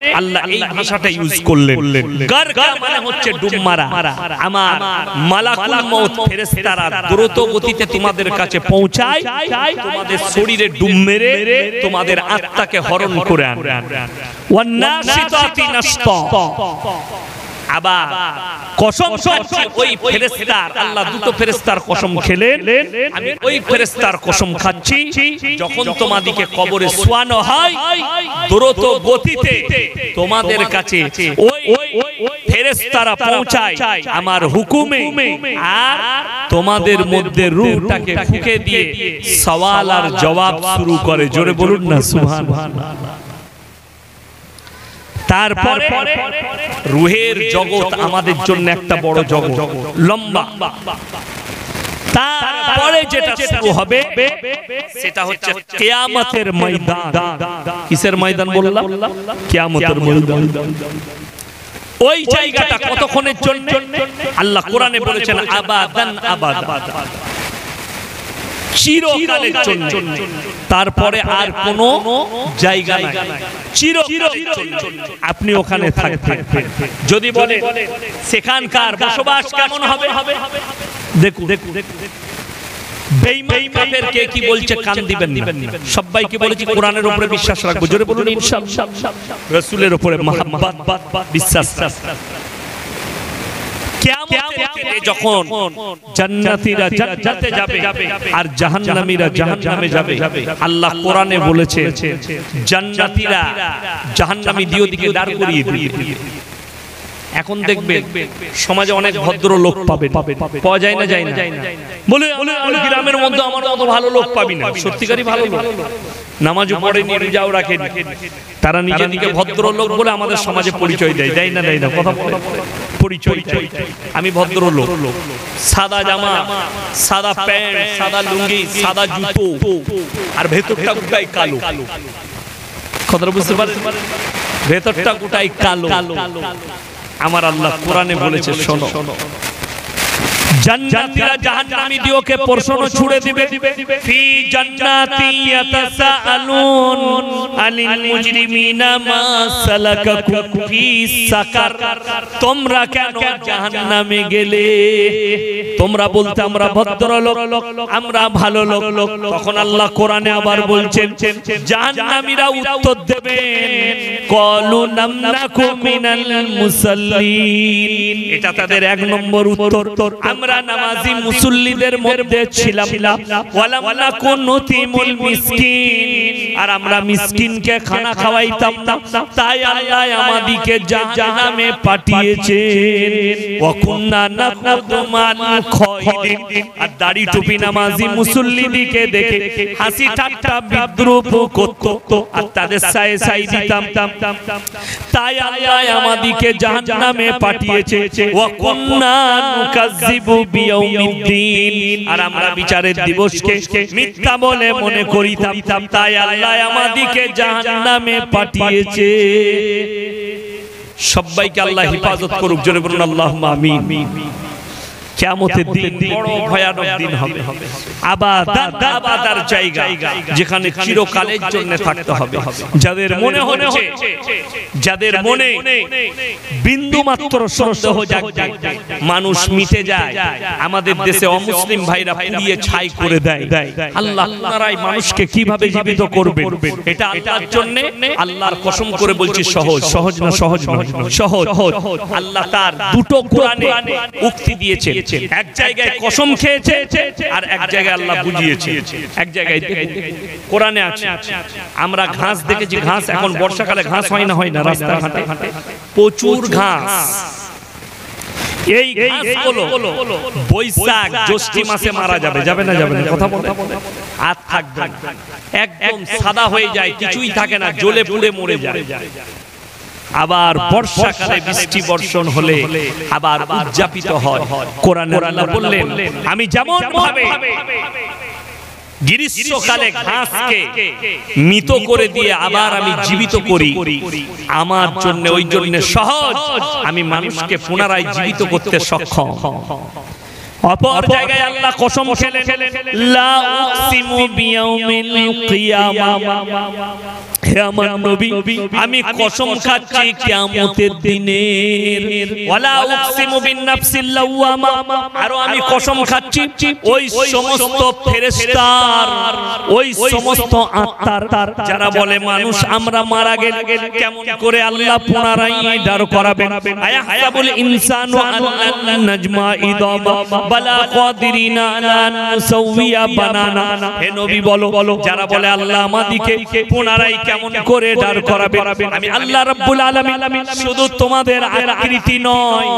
আল্লাহ এই ভাষাটা ইউজ করলেন। গারগা মানে হচ্ছে ডুব মারা। আমার মালাকুল মউত ফেরেশতারা দ্রুত গতিতে তোমাদের কাছে পৌঁছায়, তোমাদের শরীরে ডুব মেরে তোমাদের আত্মাকে হরণ করে আনে। ওয়ান নাশিতাতি নাশতা, আবার কসম খাচ্ছি ওই ফেরেশতার, আল্লাহ দুটো ফেরেশতার কসম খেলেন, আমি ওই ফেরেশতার কসম খাচ্ছি যখন তোমাদেরকে কবরে শোয়ানো হয় দ্রুত গতিতে তোমাদের কাছে ওই ফেরেশতারা পৌঁছায় আমার হুকুমে, আর তোমাদের মধ্যে রূহটাকে ফুঁকে দিয়ে সওয়াল আর জবাব শুরু করে। জোরে বলুন না সুবহানাল্লাহ। তারপরে রূহের জগৎ আমাদের জন্য একটা বড় জগৎ, লম্বা। তারপরে যেটা শুরু হবে সেটা হচ্ছে কিয়ামতের ময়দান। কিসের ময়দান বললাম? কিয়ামতের ময়দান। ওই জায়গাটা কতক্ষণের জন্য? আল্লাহ কোরআনে বলেছেন আবাদান আবাদা, চিরকালের জন্য। তারপরে আর কোনো জায়গা নাই, চিরকালের জন্য আপনি ওখানে থাকবেন। যদি বলে সেখানকার বসবাস কেমন হবে, দেখুন বেঈমান কাফের কে কি বলছে কান দিবেন না। সবাইকে বলেছি কোরআনের উপরে বিশ্বাস রাখবো। জোরে বলুন ইনশাআল্লাহ। রাসূলের উপরে মহব্বত বিশ্বাস। যখন জান্নাতীরা জান্নাতে যাবে আর জাহান্নামীরা জাহান্নামে যাবে, আল্লাহ কোরআনে বলেছে জান্নাতীরা জাহান্নামী দিয়ে দিকে দাঁড় করিয়ে দিবে। এখন দেখবেন সমাজে অনেক ভদ্র লোক পাওয়া যায় না, যায় না বলে গ্রামের মধ্যে আমার মতো ভালো লোক পাবি না। সত্যিকারই ভালো লোক, নামাজও পড়েনি, রোজাও রাখেনি, তারা নিজেদেরকে ভদ্র লোক বলে আমাদের সমাজে পরিচয় দেয়। দেয় না, দেয় না, কথা বলে পরিচয় আমি ভদ্র লোক। সাদা জামা, সাদা প্যান্ট, সাদা লুঙ্গি, সাদা জুতো, আর ভেতরটা গোটাই কালো। কথাটা বুঝতে পারেন? ভেতরটা গোটাই কালো। আমার আল্লাহ কোরআনে বলেছে শোনো, জান্নাতীরা জাহান্নামীদেরকে প্রশ্ন ছুড়ে দিবে, ফি জান্নাতি ইয়াতাসাআলুন আনিল মুজরিমিনা মা সালাকাকুম ফি সাকার। তোমরা কেন জাহান্নামে গেলে? তোমরা বলতে আমরা ভদ্রলোক, আমরা ভালো লোক। তখন আল্লাহ কোরআনে আবার বলছেন জাহান্নামীরা উত্তর দেবেন ক্বালু লাম নাকু মিনাল মুসাল্লিন। এটা তাদের এক নম্বর উত্তর, আমরা নামাজি মুসল্লিদের মধ্যে ছিলাম না। ওয়ালাম নাকু নুতিমুল মিসকিন, আর আমরা মিসকিনকে খানা খাওয়াইতাম না, তাই আল্লাহ আমাদেরকে জাহান্নামে পাঠিয়েছেন। ওয়া কুননা নাকুদু মাল খায়দিন, আর দাড়ি টুপি নামাজি মুসল্লিদিকে দেখে হাসি ঠাট্টা বিদ্রুপ করত আর তাদের সায়ে সাই দিতাম, তাই আল্লাহ আমাদেরকে জাহান্নামে পাঠিয়েছে। ওয়া কুননা নুকাজ্জিবু বিয়াউমিদ্দিন, আর আমরা বিচারের দিবসকে মিথ্যা বলে মনে করিতাম, তাই আল্লাহ আমাদেরকে জাহান্নামে পাঠিয়েছে। সবাইকে আল্লাহ হেফাজত করুক। জোরে বলুন আল্লাহুম্মা আমিন। কিয়ামতের দিন বড় ভয়ানক দিন হবে। আবাদার জায়গা, যেখানে চিরকালের জন্য থাকতে হবে। যাদের মনে হচ্ছে, যাদের মনে বিন্দু মাত্র সন্দেহ জাগে, মানুষ মিটে যায়, আমাদের দেশে অমুসলিম ভাইরা পুড়িয়ে ছাই করে দেয়। আল্লাহ আপনারাই মানুষকে কিভাবে জীবিত করবেন, এটা আল্লাহর জন্য আল্লাহর কসম করে বলছি সহজ। সহজ না, সহজ নয়, সহজ। আল্লাহ তার দুটো কোরআনে উক্তি দিয়েছে। এক জায়গায় কসম খেয়েছে আর এক জায়গায় আল্লাহ বুঝিয়েছে। এক জায়গায় কোরআনে আছে, আমরা ঘাস দেখেছি, ঘাস এখন বর্ষাকালে ঘাস হয় না, হয় না, রাস্তাঘাটে প্রচুর ঘাস। এই ঘাসগুলো বৈশাখ জ্যৈষ্ঠী মাসে মারা যাবে, যাবে না, যাবে না, কথা বলে আর থাকবে একদম সাদা হয়ে যায়, কিছুই থাকে না, জ্বলে পুড়ে মরে যায়। আবার বর্ষাকালে বৃষ্টি বর্ষণ হলে আবার উজ্জাপিত হয়। কোরআনে আল্লাহ বললেন আমি যেমন ভাবে গ্রীষ্মকালে ঘাসকে মৃত করে দিয়ে আবার আমি জীবিত করি, আমার জন্য ওই জন্য সহজ, আমি মানুষকে পুনরায় জীবিত করতে সক্ষম। অপর জায়গায় আল্লাহ কসম খেলেন লা উকসিমু বিয়াউমিল কিয়ামা, হে আমার নবী আমি কসম খাচ্ছি কিয়ামতের দিনের ওয়ালা উকসিমু বিন নাফসিল লাওয়ামা আর আমি কসম খাচ্ছি ওই সমস্ত ফেরেশতার ওই সমস্ত আত্মার যারা বলে মানুষ আমরা মারা গেলে কেমন করে আল্লাহ পুনরায় দাঁড় করাবেন আয়াহাসাবুল ইনসানু আল্লান নাজমা ইদামা বালা কাদিরিনা আলা নুসাউইয়া বানানা হে নবী বলো যারা বলে আল্লাহ আমাদেরকে পুনরায় কেমন করে দাঁড় করাবেন আমি আল্লাহ রাব্বুল আলামিন শুধু তোমাদের আকৃতি নয়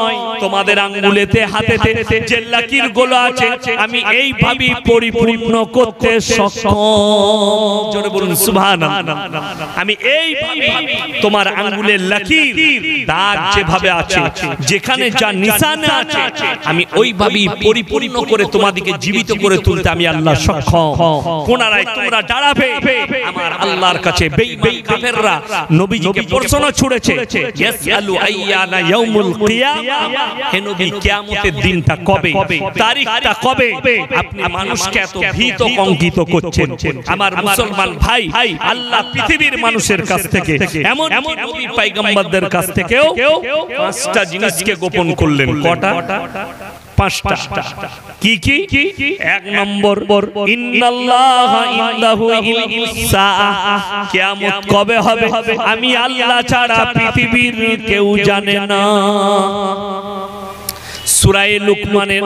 তোমাদের আঙ্গুলেতে হাতেতে যে লাকির গুলো আছে আমি এইভাবে পরিপূর্ণ করতে সক্ষম জোরে বলুন সুবহানাল্লাহ আমি এইভাবে তোমার আঙ্গুলের লাকির দাগ যেভাবে আছে যেখানে যা নিশানা আছে আমি ওইভাবেই পরিপূর্ণ করে তোমাদেরকে জীবিত করে তুলতে আমি আল্লাহ সক্ষম পুনরায় তোমরা দাঁড়াবে আমার আল্লাহর কাছে বেঈমান কাফেররা নবীজিকে প্রশ্ন ছুড়েছে ইয়াসআলু আইয়ানা ইয়াউমুল কিয়ামা হে নবী কিয়ামতের দিনটা কবে তারিখটা কবে আপনি মানুষকে এত ভীত কঙ্কিত করছেন আমার মুসলমান ভাই আল্লাহ পৃথিবীর মানুষের কাছ থেকে এমন নবী পয়গম্বরদের কাছ থেকেও পাঁচটা জিনিসকে গোপন করলেন কটা পাঁচটা কি কি এক নম্বর ইন্নাল্লাহা ইনদাহু ইলমুস সাআহ কিয়ামত কবে হবে আমি আল্লাহ ছাড়া পৃথিবীর কেউ জানে না সূরা লুকমানের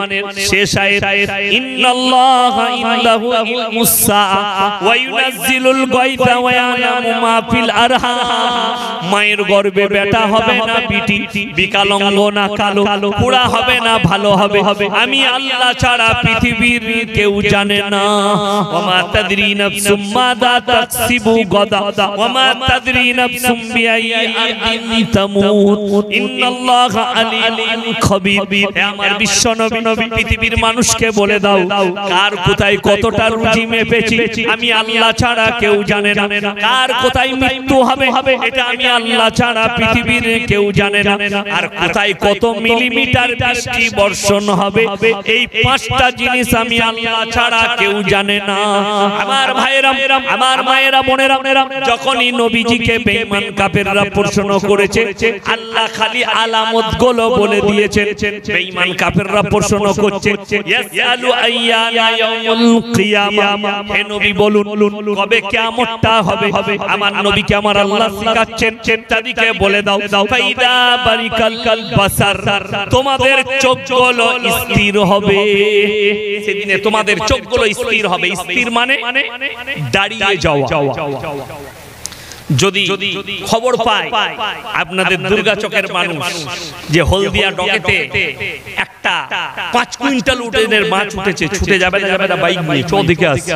শেষ আয়াত ইন্নাল্লাহা ইনদাহু ইলমুস সাআহ ওয়া ইউনাজ্জিলুল গায়থা ওয়া ইয়ালামু মা ফিল আরহাম মায়ের গর্ভে বেটা হবে না বিটি বিকলাঙ্গ না কালো পুরা হবে না ভালো হবে আমি আল্লাহ ছাড়া পৃথিবীর কেউ জানে না ওয়া মা তাদরি নাফসুম মাযা তাকসিবু গাদা ওয়া মা তাদরি নাফসুম বিআইয়ি আরদিন তামুত ইন্নাল্লাহা আলিমুন খাবীর আমার বিশ্ব নবী পৃথিবীর মানুষকে বলে দাও কার কোথায় কতটা রুজি মেপেছি আমি আল্লাহ ছাড়া কেউ জানে না কার কোথায় মৃত্যু হবে এটা আমি আল্লাহ ছাড়া পৃথিবীর কেউ জানে না আর কোথায় কত মিলিমিটার বৃষ্টি বর্ষণ হবে এই পাঁচটা জিনিস আমি আল্লাহ ছাড়া কেউ জানে না আমার ভাইরা আমার মায়েরা বোনেরা যখনই নবীজিকে বেঈমান কাফেররা প্রশ্ন করেছে আল্লাহ খালি আলামতগুলো বলে দিয়েছেন বেঈমান কাফেররা প্রশ্ন করছে ইয়াসআলু আইয়ানা ইয়াউমুল কিয়ামা হে নবী বলুন কবে কিয়ামতটা হবে আমার নবীকে আমার আল্লাহ শিখাচ্ছেন তাদেরকে বলে দাও ফাইদা বারিকাল বাসার তোমাদের চোখগুলো স্থির হবে সেদিনে তোমাদের চোখগুলো স্থির হবে স্থির মানে দাঁড়িয়ে যাওয়া যদি খবর পায় আপনাদের দুর্গাচকের মানুষ যে হলদিয়া ডকেতে একটা 5 কুইন্টাল উটেনের মাছ উঠেছে ছুটে যাবে না বাইক নিয়ে চৌদিকে আসছে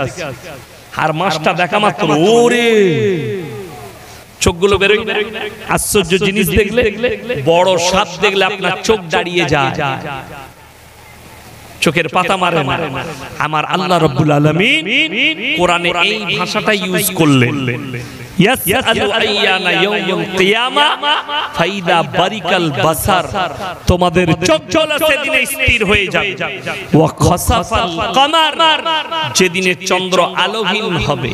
আর মাছটা দেখা মাত্র ওরে চোখগুলো বেরোয় আশ্চর্য জিনিস দেখলে বড় সাপ দেখলে আপনার চোখ দাঁড়িয়ে যায় চোখের পাতা মারে না আমার আল্লাহ রাব্বুল আলামিন কোরআনে এই ভাষাটা ইউজ করলেন ইয়াসআলু আইয়ানা ইয়াউমুল কিয়ামা ফাইদা বারিকাল বাসার তোমাদের চোখগুলো সেদিনে স্থির হয়ে যাবে ওয়া খাসাফাল কামার যেদিনে চন্দ্র আলোহীন হবে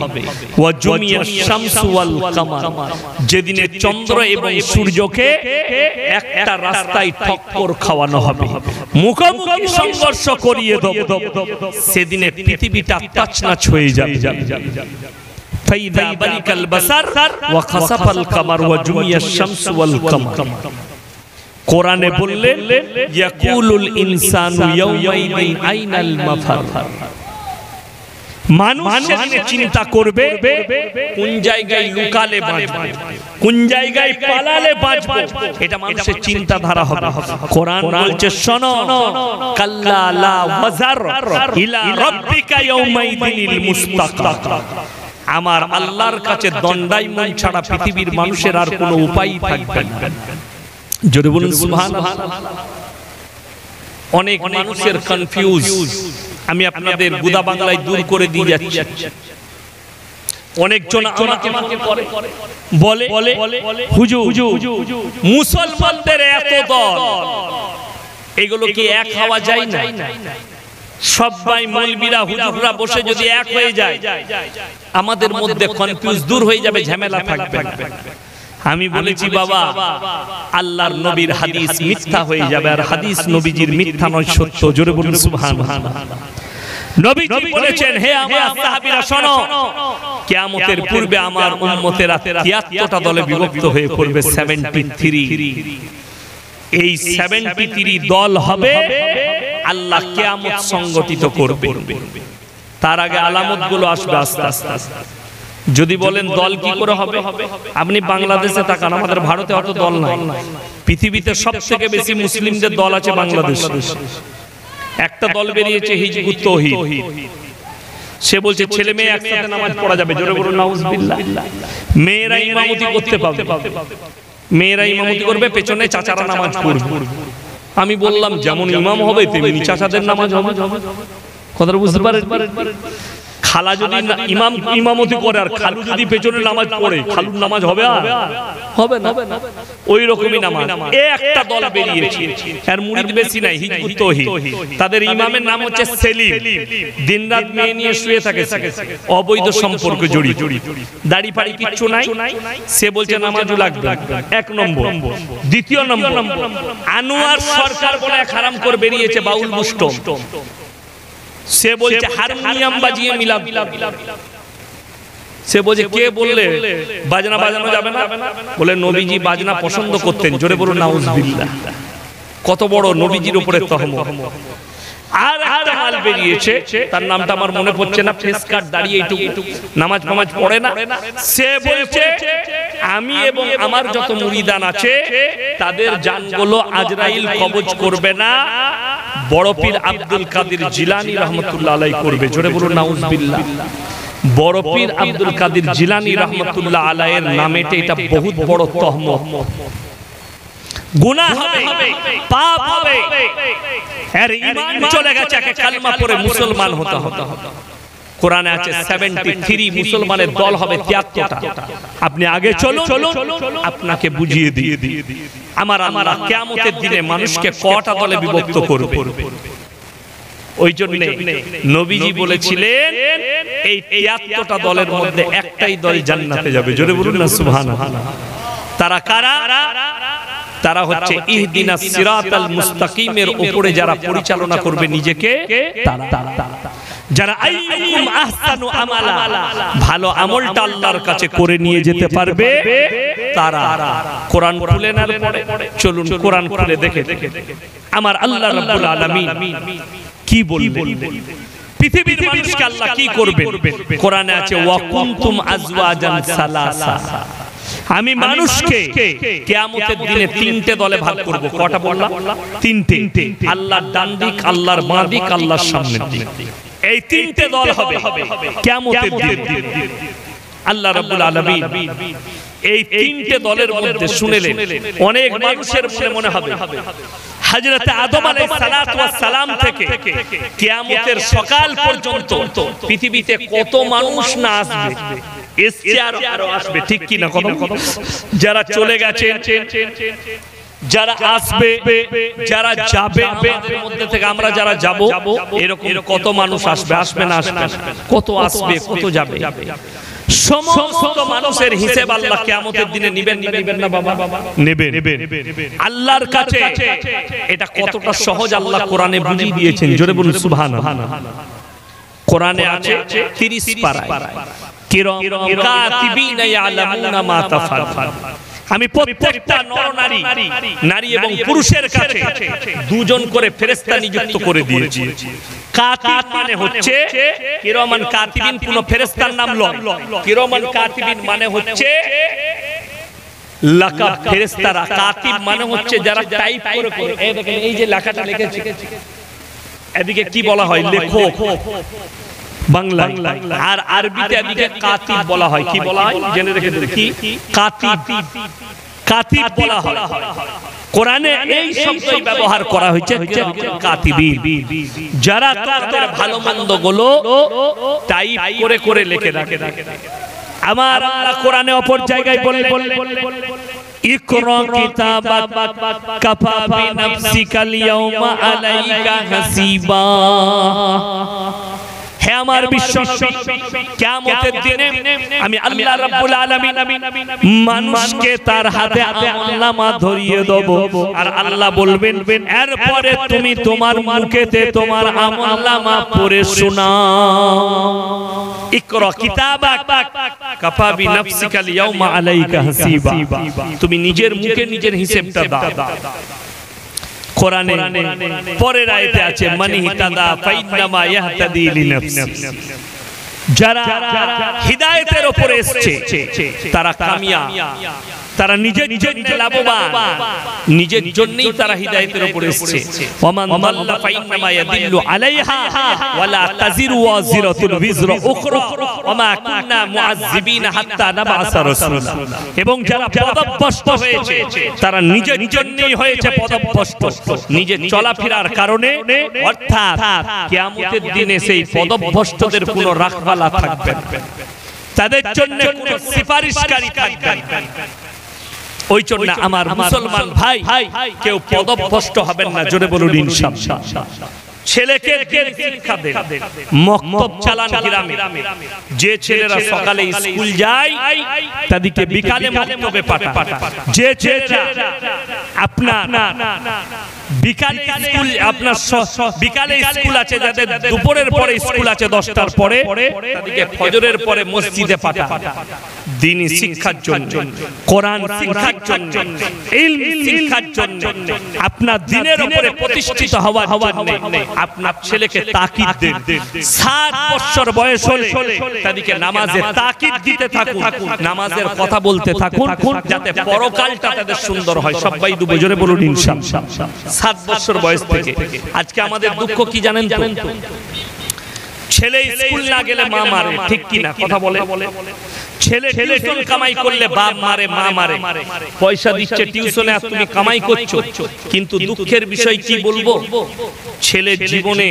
ওয়া জুমিয়াশ শামসু ওয়াল কামার যেদিনে চন্দ্র এবং সূর্যকে একটা রাস্তায় ঠক্কর খাওয়ানো হবে মুখোমুখি সংঘর্ষ করিয়ে দেব সেদিনে পৃথিবীটা তছনছ হয়ে যাবে ফাইদা বারিকাল বাসার ওয়া খাসাফাল কামার ওয়া জুমিয়াশ শামসু ওয়াল কামার কোরআনে বললেন ইয়াকুলুল ইনসানু ইয়াউমাইদিন আইনাল মাফার মানুষ সেদিনে চিন্তা করবে কোন জায়গায় লুকালে বাঁচবে কোন জায়গায় পালালে বাঁচবে এটা মানুষের চিন্তাধারা হবে কোরআন বলছে শোনো কাল্লা লা ওয়াজার ইলা রাব্বিকা ইয়াউমাইদিনিল মুস্তাকার আমার আল্লাহর কাছে দণ্ডায়মান ছাড়া পৃথিবীর মানুষের আর কোনো উপায় থাকবে না জোরে বলুন সুবহানাল্লাহ অনেক মানুষের কনফিউজ আমি আপনাদের গুদা বাংলায় দূর করে দিয়ে যাচ্ছি অনেকজন আমাকে বলে হুজুর মুসলমানদের এত দল এগুলো কি এক হওয়া যায় না সবাই মৌলবীরা হুজুররা বসে যদি এক হয়ে যায়, আমাদের মধ্যে কনফিউজ দূর হয়ে যাবে, ঝামেলা থাকবে না। আমি বলেছি বাবা, আল্লাহর নবীর হাদিস মিথ্যা হয়ে যাবে, আর হাদিস নবীজির মিথ্যা নয়, সত্য। জোরে বলুন সুবহানাল্লাহ। নবীজি বলেছেন, হে আমার সাহাবীরা শোনো, কিয়ামতের পূর্বে আমার উম্মতেরা 73টা দলে বিভক্ত হয়ে পড়বে, 73। এই 73 দল হবে, আল্লাহ কিয়ামত সংগঠিত করবে। তার আগে আলামতগুলো আসবে আস্তে আস্তে। যদি বলেন দল কি করে হবে, আপনি বাংলাদেশে তাকান, আমাদের ভারতে অত দল নাই। পৃথিবীতে সবথেকে বেশি মুসলিমদের দল আছে বাংলাদেশে। একটা দল বেরিয়েছে হিজবুত তাওহীদ, সে বলছে ছেলে মেয়ে একসাথে নামাজ পড়া যাবে। জোরে বলুন নাউজুবিল্লাহ। মেয়েরা ইমামতি করতে পাবে, মেয়েরা ইমামতি করবে, পেছনে চাচারা নামাজ পড়বে। আমি বললাম যেমন ইমাম হবে তেমনি চাচাদের নামাজ হবে। কথাটা বুঝতে পারেন? খালা যদি ইমামতি করে আর খালু যদি পেছনে নামাজ পড়ে, খালুর নামাজ হবে? আর হবে না। ওই রকমই নামাজ। একটা দল বেরিয়েছে, আর মুরিদ বেশি নাই, হিজবুত তাওহীদ। তাদের ইমামের নাম হচ্ছে সেলিম। দিনরাত মেয়ে নিয়ে শুয়ে থাকে, অবৈধ সম্পর্ক জড়িত, দাড়ি ফাড়ি কিচ্ছু নাই। সে বলছে নামাজও লাগবে, এক নম্বর। দ্বিতীয় নম্বর, আনোয়ার সরকার বলে এক হারাম করে বেরিয়েছে, বাউল মুস্টম। সে বলছে হারমোনিয়াম বাজিয়ে মিলাদ। সে বলছে কে বললে বাজনা বাজানো যাবে না? বলে নবীজি বাজনা পছন্দ করতেন। জোরে বলুন নাউজুবিল্লাহ। কত বড় নবীজির উপরে তহমত। আর একটা মাল বেরিয়েছে, তার নামটা আমার মনে পড়ছে না, ফেস কাট দাঁড়িয়ে এইটুকু, নামাজ নামাজ পড়ে না। সে বলছে আমি এবং আমার যত মুরিদান আছে তাদের জানগুলো আজরাইল কবজ করবে না, বড় পীর আব্দুল কাদের জিলানী রহমতুল্লাহ আলাইহি করবে। জোরে বলুন নাউজুবিল্লাহ। বড় পীর আব্দুল কাদের জিলানী রহমতুল্লাহ আলাইহির নামেতে এটা বহুত বড় তহমত, গুনাহ হবে, পাপ হবে, এর ঈমান চলে গেছে, একে কালমা পড়ে মুসলমান হতে হবে। কোরআনে আছে 73 মুসলমানের দল হবে 73টা। আপনি আগে চলুন, আপনাকে বুঝিয়ে দিই আমার আল্লাহ কিয়ামতের দিনে মানুষকে কয়টা দলে বিভক্ত করবে। ওই জন্য নবীজি বলেছিলেন এই 73টা দলের মধ্যে একটাই দল জান্নাতে যাবে। জোরে বলুন না সুবহানাল্লাহ। তারা কারা? তারা হচ্ছে ইহদিনাস সিরাতাল মুস্তাকিমের উপরে যারা পরিচালনা করবে নিজেকে, তারা যারা আইয়ুকুম আহসানু আমালা, ভালো আমলটা আল্লাহর কাছে করে নিয়ে যেতে পারবে তারা। কোরআন খুলে না পড়ে, চলুন কোরআন খুলে দেখে আমার আল্লাহ রাব্বুল আলামিন কি বলবেন, পৃথিবীর মানুষকে আল্লাহ কি করবেন। কোরআনে আছে ওয়া কুনতুম আজওয়াজান সালাসা, আমি মানুষকে কিয়ামতের দিনে 3টে দলে ভাগ করব। কটা বললাম? 3টে। আল্লাহর ডান দিক, আল্লাহর বাঁ দিক, আল্লাহর সামনের দিক। এই 3টে দল হবে কিয়ামতের দিন। আল্লাহ রাব্বুল আলামিন এই 3টে দলের মধ্যে শুনেলেন, অনেক মানুষের মনে হবে হযরত আদম আলাইহিস সালাতু ওয়াস সালাম থেকে কিয়ামতের সকাল পর্যন্ত পৃথিবীতে কত মানুষ না আসবে, এসছে আরো আসবে, ঠিক কি না? যারা চলে গেছেন, যারা আসবে, যারা যাবে, আমাদের মধ্যে থেকে আমরা যারা যাব, এরকম কত মানুষ আসবে, আসবে না আসবে, কত আসবে, কত যাবে, সমস্ত মানুষের হিসাব আল্লাহ কিয়ামতের দিনে নেবেন না বাবা? নেবেন। আল্লাহর কাছে এটা কতটা সহজ আল্লাহ কোরআনে বুঝিয়ে দিয়েছেন। জোরে বলুন সুবহানাল্লাহ। কোরআনে আছে 30 পারায় কিরাম কাতিবিনা ইয়ালামুনা মা তাফআলুন। আমি প্রত্যেকটা নরনারী, নারী এবং পুরুষের কাছে 2 জন করে ফেরেশতা নিযুক্ত করে দিয়েছি। কাতিব মানে হচ্ছে কিরামান কাতিবিন, কোন ফেরেশতার নাম লয়। কিরামান কাতিবিন মানে হচ্ছে লাকাব ফেরেশতারা। কাতিব মানে হচ্ছে যারা টাইপ করে, এই দেখেন এই যে লেখাটা লিখেছে, এদিকে কি বলা হয়? লেখক বাংলায়, আর আরবিতে এদিকে কাতিব বলা হয়। কি বলা হয় জেনে রেখে দিন, কি কাতিব, কাতিব বলা হয়। কোরআনে এই শব্দই ব্যবহার করা হয়েছে, কাতিবিন, যারা তাদের ভালো মন্দ গুলো টাইপ করে করে লিখে রাখে। আমার আল্লাহ কোরআনে অপর জায়গায় বললেন ইকরা কিতাবাক কাফা বিনাফসিকাল ইয়াওমা আলাইকা হাসিবা। হে আমার বিশ্বাসী, কিয়ামতের দিনে আমি আল্লাহ রাব্বুল আলামিন মানুষকে তার হাতে আমলনামা ধরিয়ে দেব, আর আল্লাহ বলবেন এরপরে তুমি তোমার মুখেতে তোমার আমলনামা পড়ে শোনাও। ইকরা কিতাবাক কাফা বিনাফসিকাল ইয়াওমা আলাইকা হাসিবা। তুমি নিজের মুখে নিজের হিসাবটা দাও। কোরআনে পরের আয়াতে আছে মানি হিতাদা ফাইন্নামা ইয়াহতাদি লিনাফসি। যারা হিদায়াতের উপরে এসেছে তারা কামিয়াব, তারা নিজের জন্য লাভবান, নিজের জন্যই তারা হিদায়াতের উপরে এসেছে। ওয়ামান দাল্লা ফাইন্নামা ইয়াদিল্লু আলাইহা ওয়ালা তাজিরু ওয়াজিরাতুন বিজরা উখরা ওয়ামা কুননা মুআযযিবিনা হাত্তা নাবআসা রাসূলা। এবং যারা পদভ্রষ্ট হয়েছে তারা নিজের জন্যই হয়েছে পদভ্রষ্ট, নিজের চলাফেরার কারণে, অর্থাৎ কিয়ামতের দিনে সেই পদভ্রষ্টদের কোনো রাখবালা থাকবে না, তাদের জন্য কোনো সুপারিশকারী থাকবে না। ওই জন্য আমার মুসলমান ভাই, কেউ পদভ্রষ্ট হবেন না, জোরে বলুন ইনশাআল্লাহ। ছেলেকে শিক্ষা দেন, মক্তব চালান গ্রামে। যে ছেলেরা সকালে স্কুল যায় তাদেরকে বিকালে মক্তবে পাঠান। যে ছেলেরা আপনার বিকালে স্কুল, আপনার বিকালে স্কুল আছে, যাদের দুপুরের পরে স্কুল আছে 10টার পরে, তাদেরকে ফজরের পরে মসজিদে পাঠান দ্বীনি শিক্ষার জন্য, কোরআন শিক্ষার জন্য, ইলম শিক্ষার জন্য, আপনার দ্বীনের উপরে প্রতিষ্ঠিত হওয়ার জন্য আপনার ছেলেকে তাকিদ দেন। 7 বছর বয়স হলে তাদেরকে নামাজে তাকিদ দিতে থাকুন, নামাজের কথা বলতে থাকুন, যাতে পরকালটা তাদের সুন্দর হয়। সবাই দুজনে বলুন ইনশাআল্লাহ। 7 বছর বয়স থেকে। আজকে আমাদের দুঃখ কি জানেন তো? ছেলে স্কুল না গেলে মা মারে, ঠিক কি না? কথা বলে। ছেলে টিউশন কামাই করলে বাপ মারে, মা মারে। পয়সা দিচ্ছে টিউশনে আর তুমি কামাই করছো। কিন্তু দুঃখের বিষয় কি বলবো, ছেলে জীবনে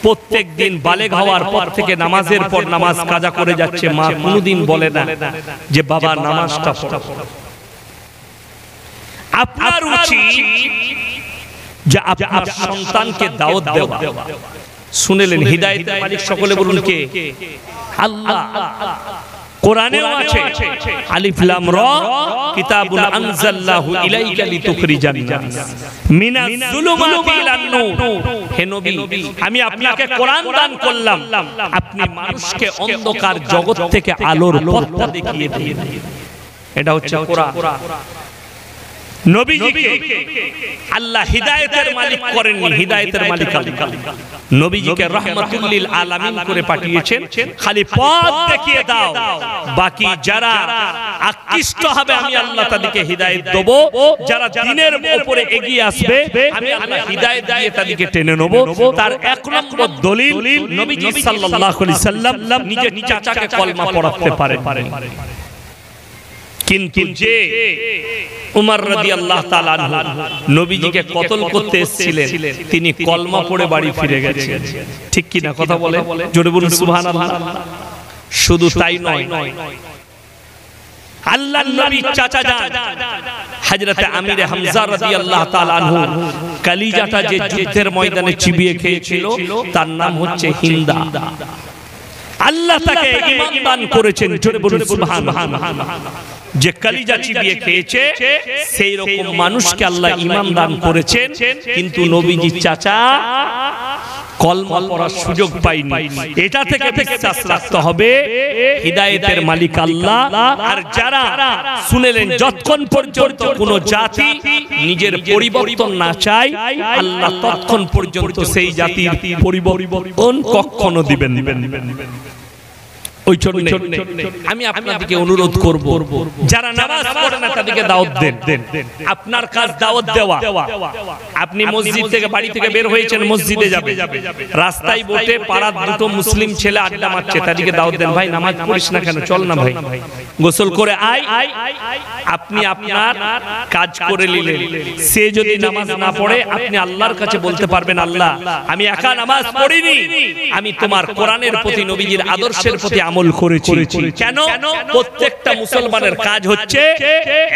প্রত্যেক দিন বালেগ হওয়ার পর থেকে নামাজের পর নামাজ কাজা করে যাচ্ছে, মা কোনোদিন বলে না যে বাবা নামাজটা পড়ো। আপনার উচিত যে আপনার সন্তানকে দাওয়াত দেওয়া। শুনেলেন, হিদায়াতের মালিক সকলে বলুন কে? আল্লাহ। কোরআনেও আছে আলিফ লাম রা কিতাবুন আনজালনাহু ইলাইকা লিতুখরিজান নাস মিনাজ যুলুমাতি ইলান নূর। হে নবী, আমি আপনাকে কোরআন দান করলাম, আপনি মানুষকে অন্ধকার জগৎ থেকে আলোর পথটা দেখিয়ে দিন। এটা হচ্ছে কোরআন। নবীজিকে আল্লাহ হিদায়াতের মালিক করেননি, হিদায়াতের মালিক আল্লাহ। নবীজিকে রাহমাতুল লিল আলামিন করে পাঠিয়েছেন, খালি পথ দেখিয়ে দাও, বাকি যারা আকৃষ্ট হবে আমি আল্লাহ তাদেরকে হিদায়াত দেব, যারা দ্বীনের উপরে এগিয়ে আসবে আমি আল্লাহ হিদায়াত দিয়ে তাদেরকে টেনে নেব। তার 1 নম্বর দলিল, নবীজি সাল্লাল্লাহু আলাইহি সাল্লাম নিজের চাচাকে কলমা পড়াতে পারেন। কিন্তু যে উমর রাদিয়াল্লাহু তাআলা আনহু নবীজিকে কতল করতে এসেছিলেন, তিনি কলমা পড়ে বাড়ি ফিরে গেছেন। ঠিক কি না? কথা বলে, জোরে বলুন সুবহানাল্লাহ। শুধু তাই নয়, আল্লাহর নবীর চাচা যান হযরতে আমির হামজা রাদিয়াল্লাহু তাআলা আনহু কলিজাটা যে যুদ্ধের ময়দানে চিবিয়ে খেয়েছিল তার নাম হচ্ছে হিন্দা। আল্লাহ তাকে ঈমান দান করেছেন, জোরে বলুন সুবহানাল্লাহ। যে কলিজা চিবিয়ে খেয়েছে সেই রকম মানুষকে আল্লাহ ঈমান দান করেছেন, কিন্তু নবীজির চাচা কলমা পড়ার সুযোগ পায়নি। এটা থেকে বিশ্বাস রাখতে হবে হিদায়াতের মালিক আল্লাহ। আর যারা শুনেলেন, যতক্ষণ পর্যন্ত কোনো জাতি নিজের পরিবর্তন না চায় আল্লাহ ততক্ষণ পর্যন্ত সেই জাতির পরিবর্তন কখনো দিবেন না। ওই জন্য আমি আপনাদেরকে অনুরোধ করব, যারা নামাজ পড়ে না তাদেরকে দাওয়াত দেন। আপনার কাজ দাওয়াত দেওয়া। আপনি মসজিদ থেকে, বাড়ি থেকে বের হয়েছেন, মসজিদে যাবে, রাস্তায় বসে পাড়ার দুটো মুসলিম ছেলে আড্ডা মারছে, তাদেরকে দাওয়াত দেন, ভাই নামাজ পড়িস না কেন, চল না ভাই গোসল করে আয়। আপনি আপনার কাজ করে নিলেন। সে যদি নামাজ না পড়ে আপনি আল্লাহর কাছে বলতে পারবেন, আল্লাহ আমি একা নামাজ পড়িনি, আমি তোমার কোরআনের প্রতি, নবীজির আদর্শের প্রতি আমল করেছি। কেন? প্রত্যেকটা মুসলমানের কাজ হচ্ছে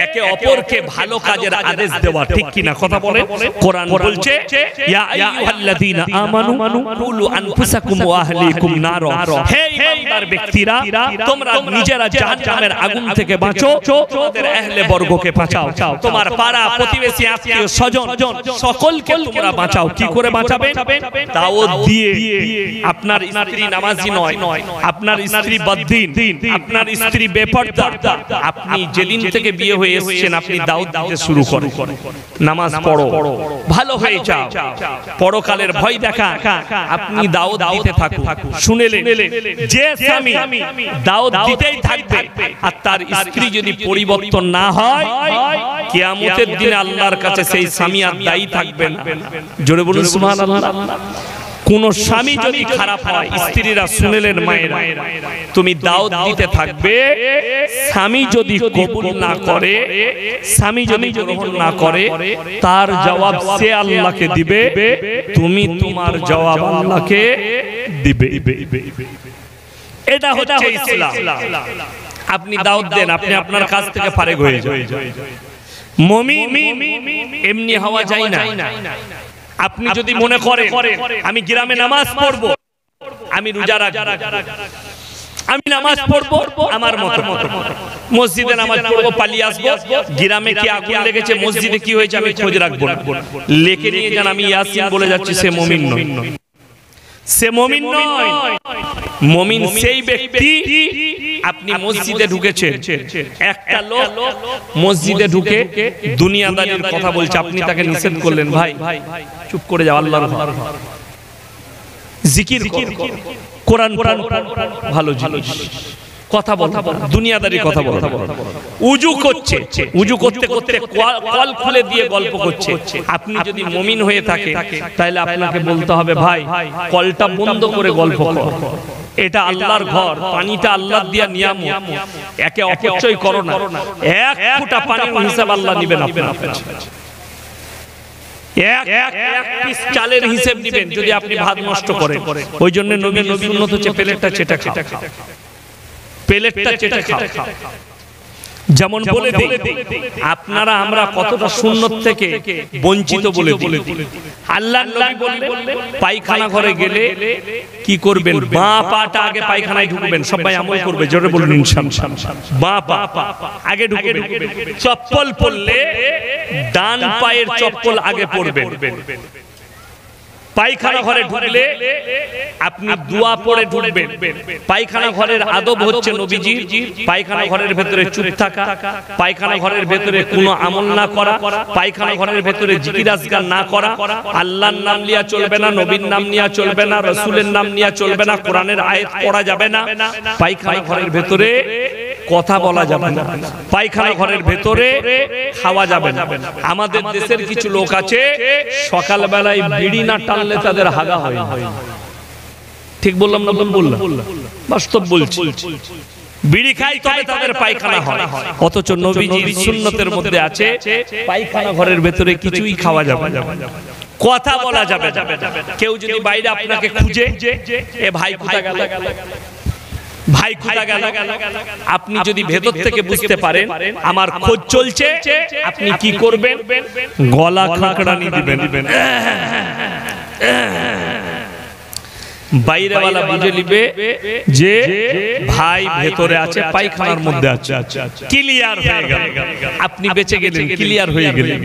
একে অপরকে ভালো কাজের আদেশ দেওয়া, ঠিক কিনা কথা বলে? কোরআন বলছে ইয়া আইয়ুহাল্লাযীনা আমানু কুলু আনফুসাকুম ওয়া আহলিকুম নার, হে ঈমানদার ব্যক্তিরা তোমরা নিজেরা জাহান্নামের আগুন থেকে বাঁচো, তোমাদের আহলে বর্গকে বাঁচাও, তোমার পাড়া প্রতিবেশী আত্মীয় স্বজন সকলকে তোমরা বাঁচাও। কি করে বাঁচাবে? দাওয়াত দিয়ে। আপনার স্ত্রী নামাজি নয়, আপনার স্ত্রী বদ্দিন, আপনার স্ত্রী বেপরদা, আপনি যেদিন থেকে বিয়ে হয়ে এসেছেন আপনি দাওয়াত দিতে শুরু করুন। নামাজ পড়ো, ভালো হয়ে যাও, পরকালের ভয় দেখা, আপনি দাওয়াত দিতে থাকুন। শুনেলেন? যে স্বামী দাওয়াত দিতেই থাকবে আর তার স্ত্রী যদি পরিবর্তন না হয়, কিয়ামতের দিনে আল্লাহর কাছে সেই স্বামী আর দায়ী থাকবে না। জোরে বলুন সুবহানাল্লাহ। কোন স্বামী যদি খারাপ হয়, স্ত্রীরা শুনেলেন মায়েরা, তুমি দাওয়াত দিতে থাকবে, স্বামী যদি কবুল না করে, স্বামী যদি গ্রহণ না করে, তার জবাব সে আল্লাহকে দিবে, তুমি তোমার জবাব আল্লাহকে দিবে। এটা হচ্ছে ইসলাম। আপনি দাওয়াত দেন, আপনি আপনার কাজ থেকে ফারেক হয়ে যান। মুমিন এমনি হওয়া যায় না। আপনি যদি মনে করেন আমি গ্রামে নামাজ পড়ব, আমি রোজা রাখব, আমি নামাজ পড়ব আমার মত, মসজিদে নামাজ পড়ব, পালিয়ে আসবো, গ্রামে কি আগুন লেগেছে, মসজিদে কি হয়েছে আমি খোঁজ রাখবো না, লেখে নিয়ে যান আমি ইয়াসিন বলে যাচ্ছি, সে মুমিন নয়। সে মুমিন নয়। মুমিন সেই ব্যক্তি, আপনি মসজিদে ঢুকেছেন, একটা লোক মসজিদে ঢুকে দুনিয়াদারির কথা বলছে, আপনি তাকে নিষেধ করলেন, ভাই চুপ করে যাও, আল্লাহর ঘর, জিকির কর, কোরআন ভালো জিনিস, কথা বল, দুনিয়াদারি কথা বল। উজু করছে, উজু করতে করতে কল খুলে দিয়ে গল্প করছে। আপনি যদি মুমিন হয়ে থাকে তাহলে আপনাকে বলতে হবে, ভাই কলটা বন্ধ করে গল্প কর, এটা আল্লাহর ঘর, পানিটা আল্লাহ দিয়া নিয়ামত, একে অপচয় করো না, এক ফোঁটা পানির হিসাব আল্লাহ নেবেন আপনার কাছে, এক পিস চালের হিসাব নেবেন যদি আপনি ভাত নষ্ট করেন। ওই জন্য নবী সুন্নত হচ্ছে প্লেটটা চেটা খাও, প্লেটটা চেটা খাও। যেমন বলে দিই, আপনারা আমরা কতটা সুন্নত থেকে বঞ্চিত বলে দিই। আল্লাহর নবী বললেন পায়খানা ঘরে গেলে কি করবেন? বাঁ পাটা আগে পায়খানায় ঢুকবেন, সবাই আমল করবে, জোরে বলুন ইনশাআল্লাহ। বাঁ পা আগে ঢুকবেন, চপ্পল পরলে ডান পায়ের চপ্পল আগে পরবেন। পায়খানা ঘরে ঢুকলে আপনি দোয়া পড়ে ঢুকবেন। পায়খানা ঘরের আদব হচ্ছে নবীজি পায়খানা ঘরের ভেতরে চুপ থাকা, পায়খানা ঘরের ভেতরে কোনো আমল না করা, পায়খানা ঘরের ভেতরে জিকির আজকার না করা, আল্লাহর নাম নিয়া চলবে না, নবীর নাম নিয়া চলবে না, রাসূলের নাম নিয়া চলবে না, কোরআনের আয়াত পড়া যাবে না, পায়খানা ঘরের ভেতরে কথা বলা যাবে না, পায়খানা ঘরের ভেতরে খাওয়া যাবে না। আমাদের দেশের কিছু লোক আছে সকালবেলায় বিড়ি না টানলে তাদের হাগা হয়। ঠিক বললাম না? বললাম, বাস্তব বলছি। বিড়ি খায় তবে তাদের পায়খানা হয়, অথচ নবীজির সুন্নতের মধ্যে আছে পায়খানা ঘরের ভেতরে কিছুই খাওয়া যাবে না, কথা বলা যাবে না। কেউ যদি বাইরে আপনাকে খুঁজে, এ ভাই কোথা গেল, ভাই কোথা গেল, আপনি যদি ভেতর থেকে বুঝতে পারেন আমার খোঁজ চলছে, আপনি কি করবেন? গলা খাঁকড়ানি দিবেন, বাইরেওয়ালা বুঝে নিবে যে ভাই ভেতরে আছে, পায়খানার মধ্যে আছে, ক্লিয়ার হয়ে গেল, আপনি বেঁচে গেলেন, ক্লিয়ার হয়ে গেলেন।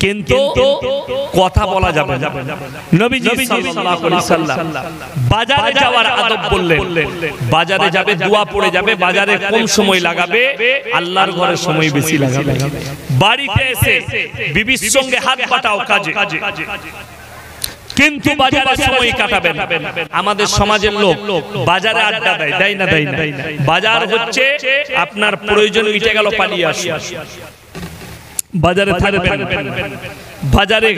কিন্তু কথা বলা যাবে না। নবীজি সাল্লাল্লাহু আলাইহি সাল্লাম বাজারে যাওয়ার আদব বললেন, বাজারে যাবে দোয়া পড়ে যাবে, বাজারে কম সময় লাগাবে, আল্লাহর ঘরে সময় বেশি লাগাবে। বাড়িতে এসে বিবির সঙ্গে হাত পাটাও কাজে, কিন্তু বাজারে সময় কাটাবেন। আমাদের সমাজের লোক বাজারে আড্ডা দেয়, দেয় না? দেয় না। বাজার হচ্ছে আপনার প্রয়োজন মিটে গেল পালিয়ে আসে, বাজারে থাকবেন, বাজারে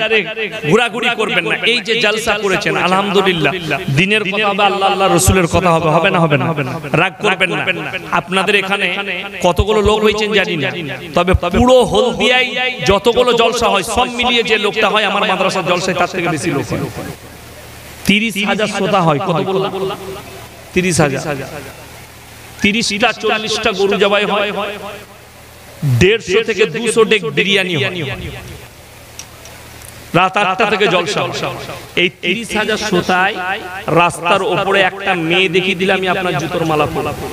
ঘোরাঘুরি করবেন না। এই যে জলসা করেছেন আলহামদুলিল্লাহ, দিনের কথা হবে, আল্লাহ আল্লাহ রসুলের কথা হবে, হবে না? হবে না? রাগ করবেন না। আপনাদের এখানে কতগুলো লোক হয়েছেন জানি না, তবে পুরো হলদিয়ায় যতগুলো জলসা হয় সব মিলিয়ে যে লোকটা হয় আমার মাদ্রাসার জলসায় তার থেকে বেশি লোক হয়। 30,000 শ্রোতা হয়। কতগুলো? 30,000। 30টা 40টা গরু জবাই হয়, 150 থেকে 200 ডেক বিরিয়ানি হয়, রাত 8টা থেকে জলসা। এই 30,000 শ্রোতায় রাস্তার উপরে একটা মেয়ে দেখিয়ে দিলে আমি আপনার জুতোর মালা পরাবো,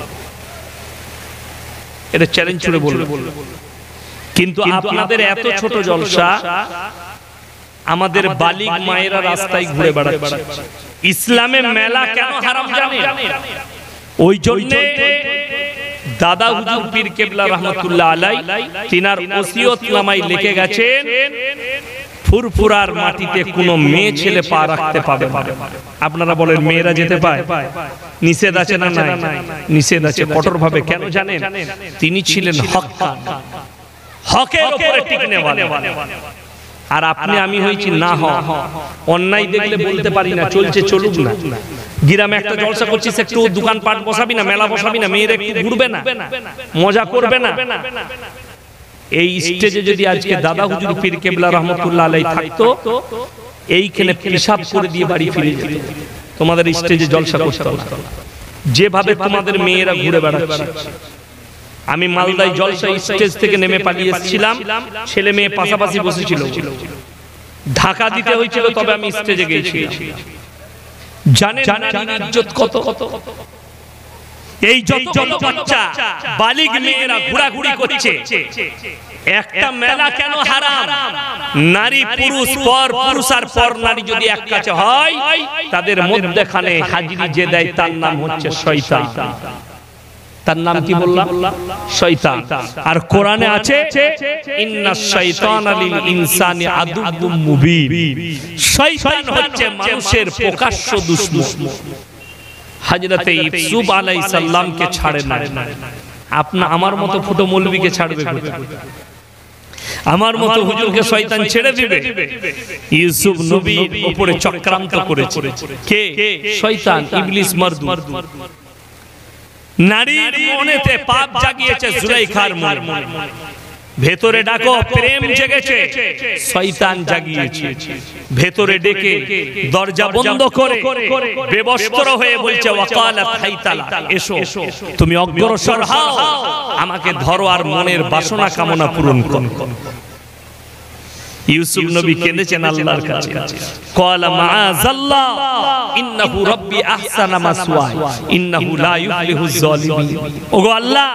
এটা চ্যালেঞ্জ করে বলবো। কিন্তু আপনাদের এত ছোট জলসা, আমাদের বালিগ মায়েরা রাস্তায় ঘুরে বেড়াচ্ছে। ইসলামে মেলা কেন হারাম জানেন? ওই জন্য দাদা হুজুর পীর কেবলা রহমাতুল্লাহ আলাই তিনার ওসিয়তনামায় লিখে গেছেন, ফুরফুরার মাটিতে কোনো মেয়ে ছেলে পা রাখতে পাবে না। আপনারা বলেন মেয়েরা যেতে পায়? নিষেধ আছে না? নাই, নিষেধ আছে কঠোর ভাবে। কেন জানেন? তিনি ছিলেন হক্কান, হকের উপরে টিকনেওয়ালা। আর আপনি আমি হয়েছি না অন্যায় দেখলে বলতে পারি না, চলছে চলুক না। গ্রামে একটা জলসা করছিস, একটু দোকান পাট বসাবি না, মেলা বসাবি না, মেয়েরা একটু ঘুরবে না, মজা করবে না? এই স্টেজে যদি আজকে দাদা হুজুর পীর কেবলা রহমাতুল্লাহ আলাইহি থাকতো, এইখানে পেশাব করে দিয়ে বাড়ি ফিরে যেত। তোমাদের স্টেজে জলসা করতে হতো যেভাবে তোমাদের মেয়েরা ঘুরে বেড়াচ্ছে। আমি মালদায় জলসা স্টেজ থেকে নেমে পালিয়ে এসেছিলাম, ছেলে মেয়ে পাশাপাশি বসেছিল, ঢাকা দিতে হয়েছিল, তবে আমি স্টেজে গিয়েছিলাম। জানেন ইজ্জত কত? এই যতগুলো বাচ্চা বালিগ মেয়েরা ঘোরাঘুরি করছে, একটা মেলা কেন হারাম? নারী পুরুষ পর পুরুষ আর পর নারী যদি এক কাছে হয়, তাদের মধ্যখানে হাজিরি যে দেয় তার নাম হচ্ছে শয়তান। তার নাম কি বললাম? শয়তান। আর কোরআনে আছে ইন্নাশ শাইতানা লিল ইনসানি আদুউম মুবিন। শয়তান হচ্ছে মানুষের প্রকাশ্য দুশমন। হযরতে ইউসুফ আলাইহিস সালামকে ছাড়ে না, আপনি আমার মতো ফুটো মৌলবীকে ছাড়বে? আমার মতো হুজুরকে শয়তান ছেড়ে দিবে? ইউসুফ নবীর উপরে চক্রান্ত করেছে কে? শয়তান, ইবলিস মারদুদ। নারীর মনেতে পাপ জাগিয়েছে জুলাইখার মনে, ভেতরে ডাকো, প্রেম জেগেছে, শয়তান জাগিয়েছে। ভেতরে ডেকে দরজা বন্ধ করে বেবস্ত্র হয়ে বলছে ওয়াকালাত হাইতালা, এসো তুমি অগ্রসর হও, আমাকে ধরো আর মনের বাসনা কামনা পূরণ করো। ইউসুফ নবী কেঁদেছেন আল্লাহর কাছে, ক্বালা মাআযাল্লাহ ইন্নাহু রাব্বি আহসানা মাসওয়ায়া ইন্নাহু লা ইউফলিহুজ জালিমিন। ওগো আল্লাহ,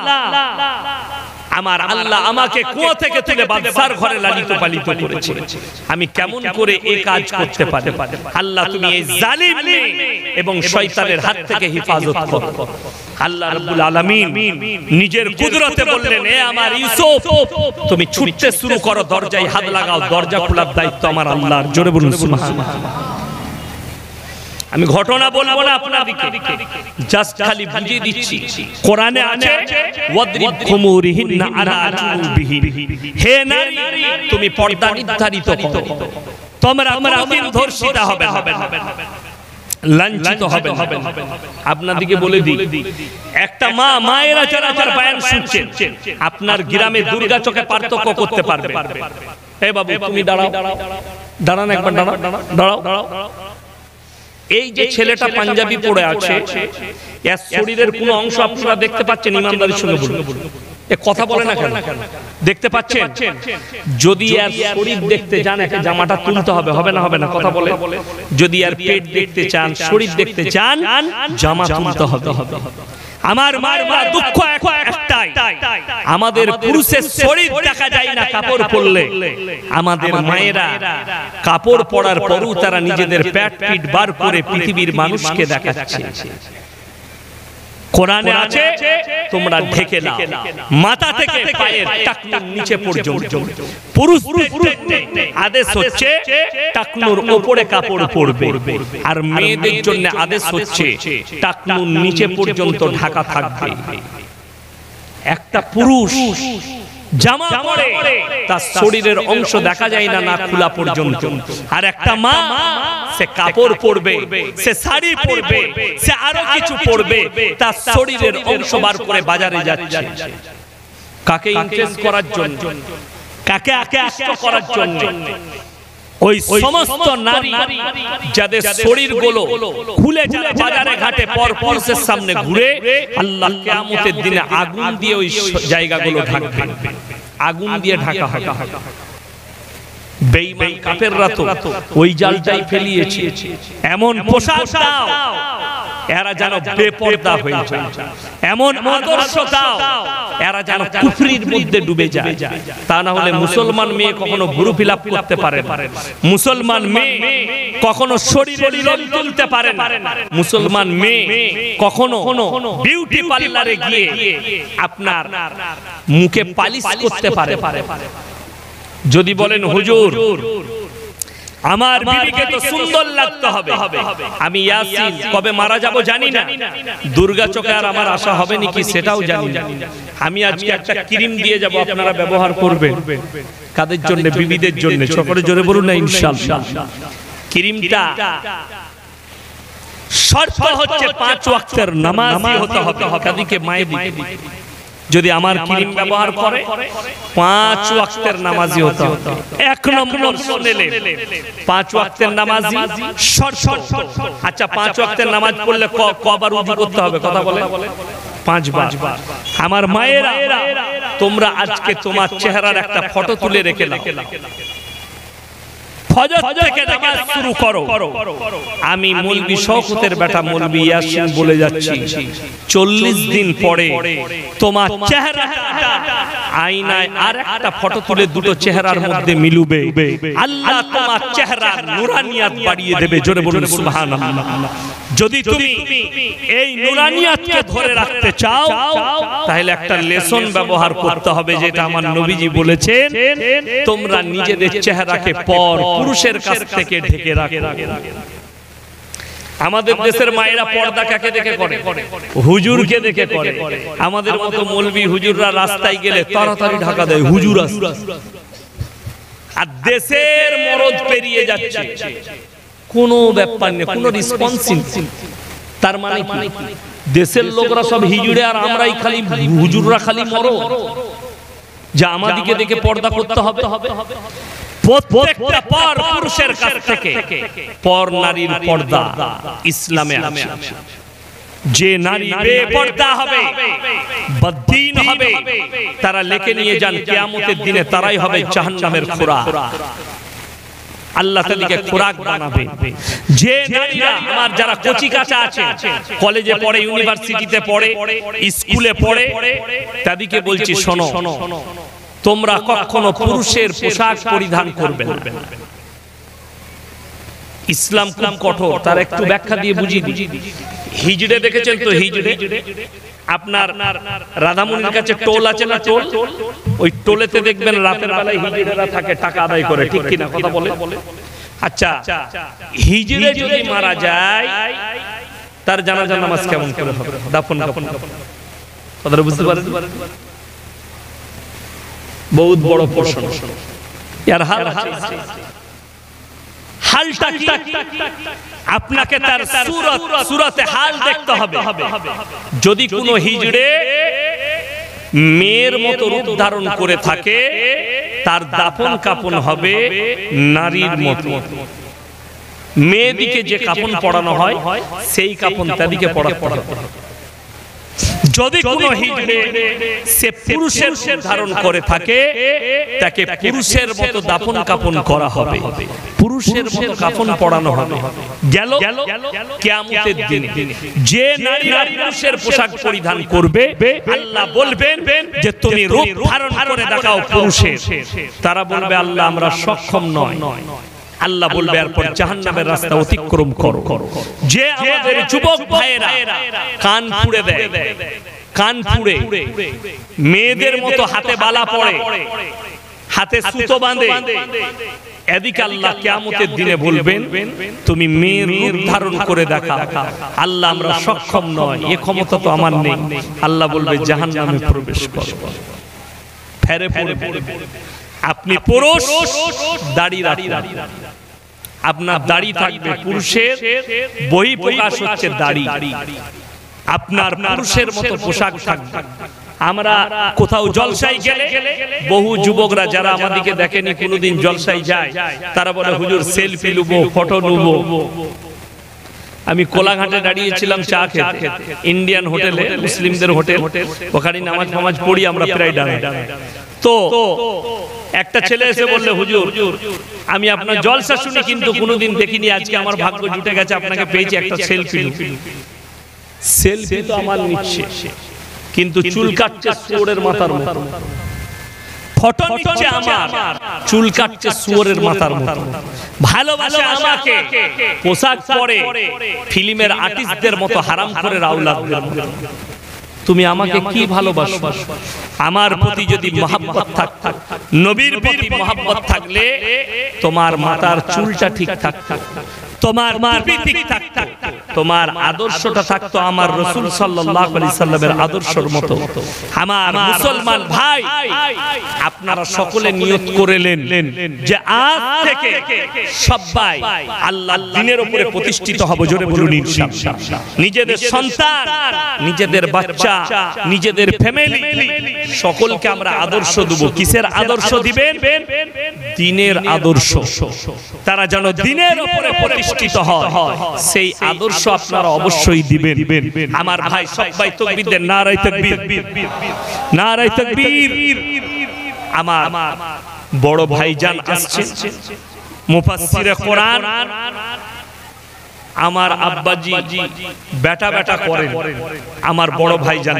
আমার আল্লাহ আমাকে কুয়া থেকে তুলে বাদশার ঘরে লালিত পালিত করেছে, আমি কেমন করে এই কাজ করতে পারি? আল্লাহ তুমি এই জালিম এবং শয়তানের হাত থেকে হেফাজত করো। আল্লাহ রাব্বুল আলামিন নিজের কুদরতে বললেন, এ আমার ইউসুফ, তুমি ছুটতে শুরু করো, দরজায় হাত লাগাও, দরজা খোলার দায়িত্ব আমার আল্লাহর। জোরে বলুন সুবহানাল্লাহ। আমি ঘটনা বলবো না আপনাদেরকে, জাস্ট খালি বুঝিয়ে দিচ্ছি। কোরআনে আছে ওয়াদরিব খুমুরিহিন্না আলা জুনুবিহিন, হে নারী তুমি পর্দা নির্ধারিত করো, তোমরা কোনদিন ধর্ষিতা হবে না, লাঞ্ছিত হবে না। আপনাদেরকে বলে দিই, একটা মায়েরা যারা আমার বয়ান শুনছেন, আপনার গ্রামে দুর্গা চকে পার্থক্য করতে পারবে। এ বাবু তুমি দাঁড়াও, দাঁড়ান একবার, দাঁড়াও। এই যে ছেলেটা পাঞ্জাবি পরে আছে, এর শরীরের কোন অংশ আপনারা দেখতে পাচ্ছেন? ইমানদারির সঙ্গে বলুন, এ কথা বলে না কেন? দেখতে পাচ্ছেন? যদি এর শরীর দেখতে চান, একে জামাটা তুলতে হবে, হবে না? কথা বলে। যদি এর পেট দেখতে চান, শরীর দেখতে চান, জামা তুলতে হবে। আমার মার দুঃখ একটাই, আমাদের পুরুষের শরীর দেখা যায় না কাপড় পরলে। আমাদের মায়েরা কাপড় পরার পরও তারা নিজেদের পেট পিঠ বার করে পৃথিবীর মানুষকে দেখাচ্ছে। কোরআনে আছে তোমরা ঢেকে নাও মাথা থেকে পায়ের টাকনুর নিচে পর্যন্ত। পুরুষদের আদেশ হচ্ছে টাকনুর উপরে কাপড় পরবে, আর মেয়েদের জন্য আদেশ হচ্ছে টাকনুর নিচে পর্যন্ত ঢাকা থাকবে। একটা পুরুষ জামা পরে তার শরীরের অংশ দেখা যায় না, না খোলা পর্যন্ত। আর একটা মা, সে কাপড় পরবে, সে শাড়ি পরবে, সে আরো কিছু পরবে, তার শরীরের অংশ বার করে বাজারে যাচ্ছে। কাকে ইমপ্রেস করার জন্য? কাকে আকৃষ্ট করার জন্য? ওই সমস্ত নারী যাদের শরীরগুলো খুলে যারা বাজারে ঘাটে পর পুরুষের সামনে ঘুরে, আল্লাহ কিয়ামতের দিনে আগুন দিয়ে ওই জায়গাগুলো ঢাকবে, আগুন দিয়ে ঢাকা হবে। বেঈমান কাফেররা তো ওই জালটাই ফেলিয়েছে। এমন পোশাক দাও এরা যেন বেপরদা হয়ে যায়, এমন আদর্শ দাও এরা যেন কুফরির মধ্যে ডুবে যায়। তা না হলে মুসলমান মেয়ে কখনো ভুরু ফিলাপ করতে পারে না, মুসলমান মেয়ে কখনো শরীরে লোম তুলতে পারে না, মুসলমান মেয়ে কখনো বিউটি পার্লারে গিয়ে আপনার মুখে পালিশ করতে পারে। যদি বলেন হুজুর আমার বিবিকে তো সুন্দর লাগতে হবে, আমি ইয়াসিন কবে মারা যাব জানি না, দুর্গা চোখে আর আমার আশা হবে নাকি সেটাও জানি না, আমি আজকে একটা ক্রিম দিয়ে যাব আপনারা ব্যবহার করবেন। কাদের জন্য? বিবিদের জন্য। সকলে জোরে বলুন না ইনশাআল্লাহ। ক্রিমটা শর্ত হচ্ছে 5 ওয়াক্তের নামাজি হতে হবে। কাদিকে মায়েদিকে যদি আমার ক্রিম ব্যবহার করে 5 ওয়াক্তের নামাজি হতে হবে। 1 নম্বর শুনলে 5 ওয়াক্তের নামাজি শর্ত। আচ্ছা 5 ওয়াক্তের নামাজ পড়লে কবার ওযু করতে হবে? কথা বলে 5 বার। আমার মায়েরা তোমরা আজকে তোমার চেহারার একটা ফটো তুলে রেখে নাও, ফজর থেকে নামাজ শুরু করো। আমি মৌলভী শওকতের বেটা মৌলভী ইয়াসিন বলে যাচ্ছি 40 দিন পরে তোমার চেহারাটা আয়নায় আর একটা ফটো তুলে দুটো চেহারার মধ্যে মিলবে, আল্লাহ তোমার চেহারার নূরানিয়াত বাড়িয়ে দেবে। জোরে বলুন সুবহানাল্লাহ। যদি তুমি এই নূরানিয়াতকে ধরে রাখতে চাও তাহলে একটা লেসন ব্যবহার করতে হবে, যেটা আমার নবীজি বলেছেন, তোমরা নিজেদের চেহারাকে পর পুরুষের কাছ থেকে ঢেকে রাখো। আমাদের দেশের মায়েরা পর্দা কাকে দেখে করে? হুজুরকে দেখে করে। আমাদের মতো মৌলভী হুজুররা রাস্তায় গেলে তাড়াতাড়ি ঢাকা দেয়, হুজুর আসছে। আর দেশের মরদ পেরিয়ে যাচ্ছে, কোনো ব্যাপার নেই, কোনো রেসপন্স নেই। তার মানে কি? দেশের লোকরা সব হিজুড়ে আর আমরাই খালি হুজুররা খালি মরদ, যা আমাদিকে দেখে পর্দা করতে হবে। প্রত্যেকটা পর পুরুষের কাছ থেকে পর নারীর পর্দা ইসলামে আছে। যে নারী বেপর্দা হবে, বদ্দীন হবে, তারা লেখে নিয়ে যান কিয়ামতের দিনে তারাই হবে জাহান্নামের খোরাক। আল্লাহ তাআলাকে খোরাক বানাবে। যে নারীরা আমার যারা কচি কাঁচা আছে, কলেজে পড়ে, ইউনিভার্সিটিতে পড়ে, স্কুলে পড়ে, তাদেরকে বলছি শোনো, তোমরা কখনো পুরুষের পোশাক পরিধান করবে না। ইসলাম খুব কঠোর, তার একটু ব্যাখ্যা দিয়ে বুঝিয়ে দিই। হিজড়ে দেখেছেন তো? হিজড়ে আপনার রাধামণির কাছে টোল আছে না? টোল, ওই টোলেতে দেখবেন রাতের বেলায় হিজড়েরা থাকে, টাকা আদায় করে, ঠিক কিনা কথা বলে? আচ্ছা হিজড়ে যদি মারা যায় তার জানাজা নামাজ কেমন করে হবে? দাফন কথাটা বুঝতে পারেন? বহুত বড় প্রশ্ন। ইয়ার হালটা কি? আপনাকে তার সুরতে হাল দেখতে হবে। যদি কোনো হিজড়ে মেয়ের মতো রূপ ধারণ করে থাকে, তার দাফন কাফন হবে নারীর মতো। মেয়েদিকে যে কাফন পরানো হয় সেই কাফন তাদিকে পরাতে হবে। যদি কোনো হিজড়ে সে পুরুষের রূপ ধারণ করে থাকে, তাকে পুরুষের মতো দাফন কাফন করা হবে, পুরুষের মতো কাফন পরানো হবে। গেল কিয়ামতের দিনে যে নারীরা পুরুষের পোশাক পরিধান করবে, আল্লাহ বলবেন যে তুমি রূপ ধারণ করে দেখাও পুরুষের। তারা বলবে আল্লাহ আমরা সক্ষম নয়। আল্লাহ বলবে এরপর জাহান্নামের রাস্তা অতিক্রম করো। যে আমাদের যুবক ভাইয়েরা কান ফুঁড়ে দেয়, কান ফুঁড়ে মেয়েদের মতো হাতে বালা পড়ে, হাতে সুতো বাঁধে, এদিকে আল্লাহ কিয়ামতের দিনে বলবেন তুমি মেয়ের রূপ ধারণ করে দেখা। আল্লাহ আমরা সক্ষম নয়, এ ক্ষমতা তো আমার নেই। আল্লাহ বলবে জাহান্নামে প্রবেশ করো। ফেরে পড়বে। আপনি পুরুষ, দাড়ি রাখুন, আপনার দাড়ি থাকবে। পুরুষের বহিঃপ্রকাশ হচ্ছে দাড়ি। আপনার পুরুষের মতো পোশাক থাকবে। আমরা কোথাও জলসায় গেলে বহু যুবকরা যারা আমাদেরকে দেখেনি কোনোদিন জলসায় যায়, তারা বলে হুজুর সেলফি নেবো, ফটো নেবো। আমি কোলাঘাটে দাঁড়িয়েছিলাম চা খেতে, ইন্ডিয়ান হোটেলে, মুসলিমদের হোটেল, ওখানে নামাজ নামাজ পড়ি আমরা প্রায় দাঁড়াই। তো একটা ছেলে এসে বললে হুজুর আমি আপনার জলসা শুনি কিন্তু কোনোদিন দেখিনি, আজকে আমার ভাগ্য জুটে গেছে, আপনাকে পেয়েছি, একটা সেলফি। সেলফি তো আমার নিচ্ছে, কিন্তু চুল কাটছে শুয়োরের মাথার মতো, ফটো নিচ্ছে আমার, চুল কাটছে শুয়োরের মাথার মতো। ভালোবাসে আমাকে, পোশাক পরে ফিল্মের আর্টিস্টদের মতো, হারামখোরের আওলাদদের মতো। তুমি আমাকে কি ভালোবাসো? আমার প্রতি যদি মহব্বত থাকতো, নবীর প্রতি মহব্বত থাকলে তোমার মাথার চুলটা ঠিক থাকতো, তোমার টুপি ঠিক থাকতো, তোমার আদর্শটা থাকতো আমার রাসূল সাল্লাল্লাহু আলাইহি সাল্লামের আদর্শের মতো। আমার মুসলমান ভাই, আপনারা সকলে নিয়ত করেলেন যে আজ থেকে সবাই আল্লাহর দ্বীনের উপরে প্রতিষ্ঠিত হব। জোরে বলুন ইনশাআল্লাহ। নিজেদের সন্তান, নিজেদের বাচ্চা, নিজেদের ফ্যামিলি সকলকে আমরা আদর্শ দেব। কিসের আদর্শ দিবেন? দ্বীনের আদর্শ। তারা যেন দ্বীনের উপরে প্রতিষ্ঠিত হয়, সেই আদর্শ আপনারা অবশ্যই দিবেন। আমার ভাই সবাই তাকবীর দেন, নারায়ে তাকবীর, নারায়ে তাকবীর। আমার বড় ভাইজান আসছে, মুফাসসিরে কোরআন, আমার আব্বাজি বেটা বেটা করেন আমার বড় ভাইজান।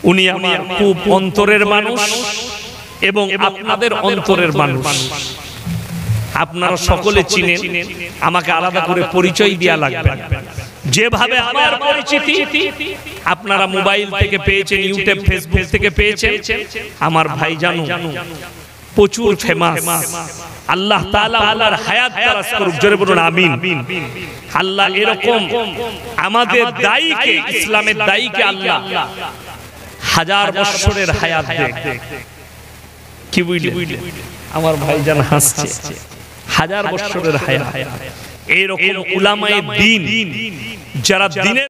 উনি আমার খুব অন্তরের মানুষ এবং আপনাদের অন্তরের মানুষ। আপনারা সকলে চিনেন, আমাকে আলাদা করে পরিচয় দেয়া লাগবে। যেভাবে আমার পরিচিতি আপনারা মোবাইল থেকে পেয়েছেন, ইউটিউব ফেসবুক থেকে পেয়েছেন, আমার ভাইজান প্রচুর ফেমাস। আল্লাহ তাআলা আল্লাহর হায়াত দারাজ করুক। জোরে বলুন আমিন। আল্লাহ এরকম আমাদের দায়ীকে, ইসলামের দায়ীকে আল্লাহ 1000 বছরের হায়াত দেয়। কি বুঝলেন? আমার ভাইজান হাসছে, 1000 বছরের হায়াত। এইরকম উলামায়ে দ্বীন যারা দ্বীনের